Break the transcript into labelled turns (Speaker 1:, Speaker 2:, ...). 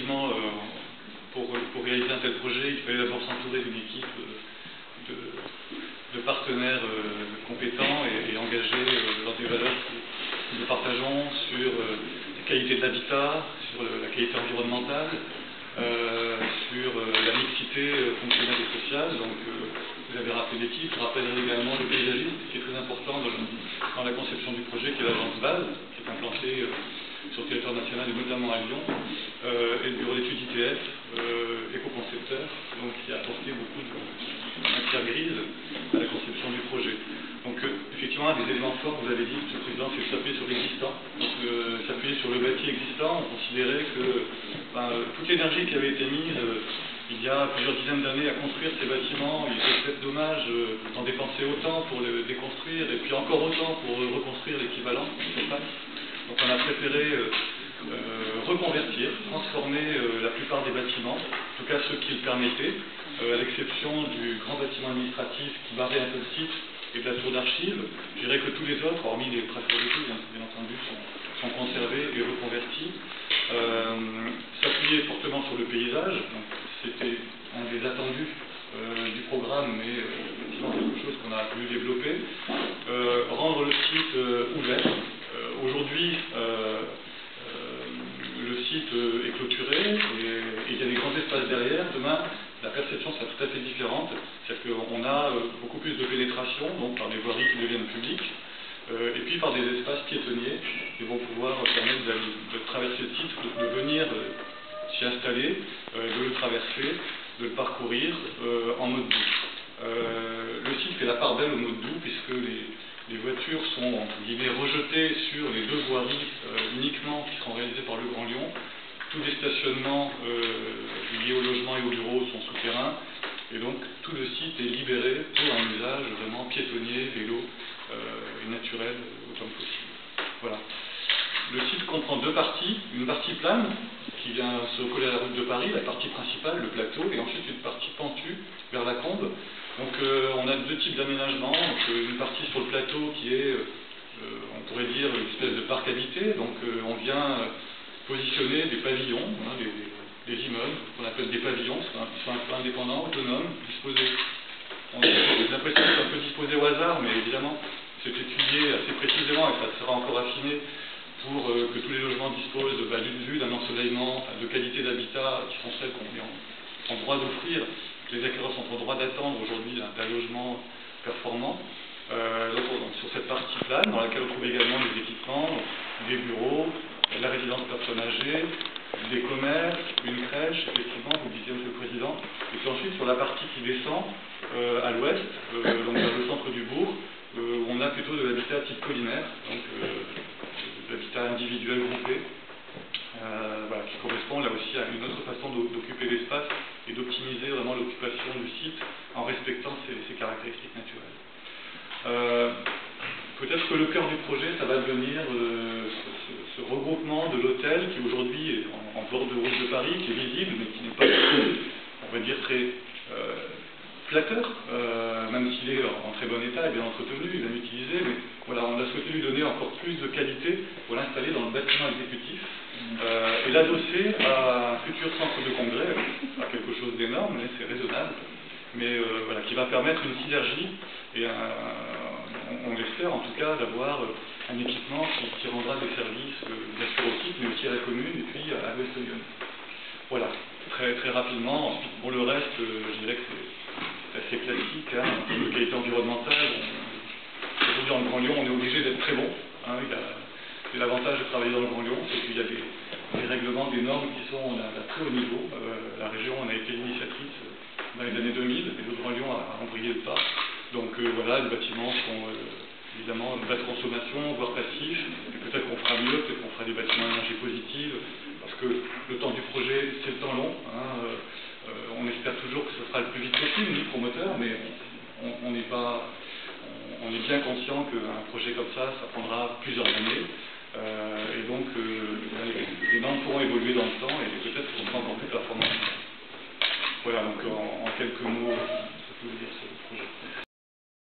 Speaker 1: effectivement, pour réaliser un tel projet, il fallait d'abord s'entourer d'une équipe de partenaires compétents et engagés dans des valeurs que nous partageons sur la qualité de l'habitat, sur la qualité environnementale, sur la mixité fonctionnelle et sociale. Donc, vous avez rappelé l'équipe, je rappellerai également le paysagisme, qui est très important dans la conception du projet, qui est l'agence BASE, qui est implantée sur le territoire national et notamment à Lyon, et le bureau d'études ITF, éco-concepteur, donc qui a apporté beaucoup de matière grise à la conception du projet. Donc effectivement, un des éléments forts, vous avez dit, M. le Président, c'est de s'appuyer sur l'existant. Donc s'appuyer sur le bâti existant, on considérait que toute l'énergie qui avait été mise il y a plusieurs dizaines d'années à construire ces bâtiments, il était peut-être dommage d'en dépenser autant pour les déconstruire et puis encore autant pour reconstruire l'équivalent sur place. Donc on a préféré reconvertir, transformer la plupart des bâtiments, en tout cas ceux qui le permettaient, à l'exception du grand bâtiment administratif qui barrait un peu le site et de la tour d'archives. Je dirais que tous les autres, hormis les préfectures, bien entendu, sont conservés et reconvertis. S'appuyer fortement sur le paysage, c'était un des attendus du programme, mais effectivement quelque chose qu'on a voulu développer. Rendre le site ouvert. Aujourd'hui, le site est clôturé et il y a des grands espaces derrière. Demain, la perception sera tout à fait différente. C'est-à-dire qu'on a beaucoup plus de pénétration, donc par des voiries qui deviennent publiques, et puis par des espaces piétonniers qui vont pouvoir permettre de traverser le site, de venir s'y installer, de le traverser, de le parcourir en mode doux. Le site fait la part belle au mode doux, puisque les voitures sont, entre guillemets, rejetées sur les deux voiries uniquement qui seront réalisées par le Grand Lyon. Tous les stationnements liés au logement et au bureau sont souterrains, et donc tout le site est libéré pour un usage vraiment piétonnier, vélo et naturel autant que possible. Voilà. Le site comprend deux parties, une partie plane qui vient se coller à la route de Paris, la partie principale, le plateau, et ensuite une partie pentue vers la Combe. Donc on a deux types d'aménagement, une partie sur le plateau qui est, on pourrait dire, une espèce de parc habité, donc on vient positionner des pavillons, des immeubles qu'on appelle des pavillons, qui sont un peu indépendants, autonomes, disposés. On a l'impression que c'est un peu disposé au hasard, mais évidemment c'est étudié assez précisément et ça sera encore affiné pour que tous les logements disposent d'une vue, d'un ensoleillement, de qualité d'habitat qui sont celles qu'on est en droit d'offrir. Les acquéreurs sont en droit d'attendre aujourd'hui d'un logement performant. Donc, sur cette partie plane, dans laquelle on trouve également des équipements, des bureaux, la résidence personnes âgées, des commerces, une crèche, effectivement, vous le disiez, M. le Président. Et puis ensuite, sur la partie qui descend à l'ouest, donc vers le centre du bourg, où on a plutôt de l'habitat type collinaire, donc de l'habitat individuel groupé, voilà, qui correspond là aussi à une autre façon d'occuper l'espace et d'optimiser vraiment l'occupation du site en respectant ses caractéristiques naturelles. Peut-être que le cœur du projet, ça va devenir ce regroupement de l'hôtel qui aujourd'hui est en bord de route de Paris, qui est visible, mais qui n'est pas, on va dire, très flatteur, même s'il est en très bon état et bien entretenu, bien utilisé, mais voilà, on a souhaité lui donner encore plus de qualité pour l'installer dans le bâtiment exécutif et l'adosser à un futur centre de congrès, pas quelque chose d'énorme, mais c'est raisonnable, mais voilà, qui va permettre une synergie et on l'espère en tout cas d'avoir un équipement qui rendra des services bien sûr au site, mais aussi à la commune et puis à l'ouest de Lyon. Voilà, très rapidement. Ensuite, pour le reste, je dirais que c'est assez classique, hein, en termes de qualité environnementale. Aujourd'hui, dans le Grand Lyon, on est obligé d'être très bon. Hein, c'est l'avantage de travailler dans le Grand Lyon, c'est qu'il y a des règlements, des normes qui sont à très haut niveau. La région en a été l'initiatrice dans les années 2000, et le Grand Lyon a embrayé le pas. Donc voilà, les bâtiments sont évidemment de basse consommation, voire passifs, et peut-être qu'on fera mieux, peut-être qu'on fera des bâtiments à énergie positive, parce que le temps du projet, c'est le temps long. Hein, on espère toujours que ce sera le plus vite possible, nous, promoteurs, mais on est bien conscient qu'un projet comme ça prendra plusieurs années, et donc les normes pourront évoluer dans le temps, et peut-être qu'on sera encore plus performant. Voilà, donc en quelques mots, ça peut vous dire ce projet.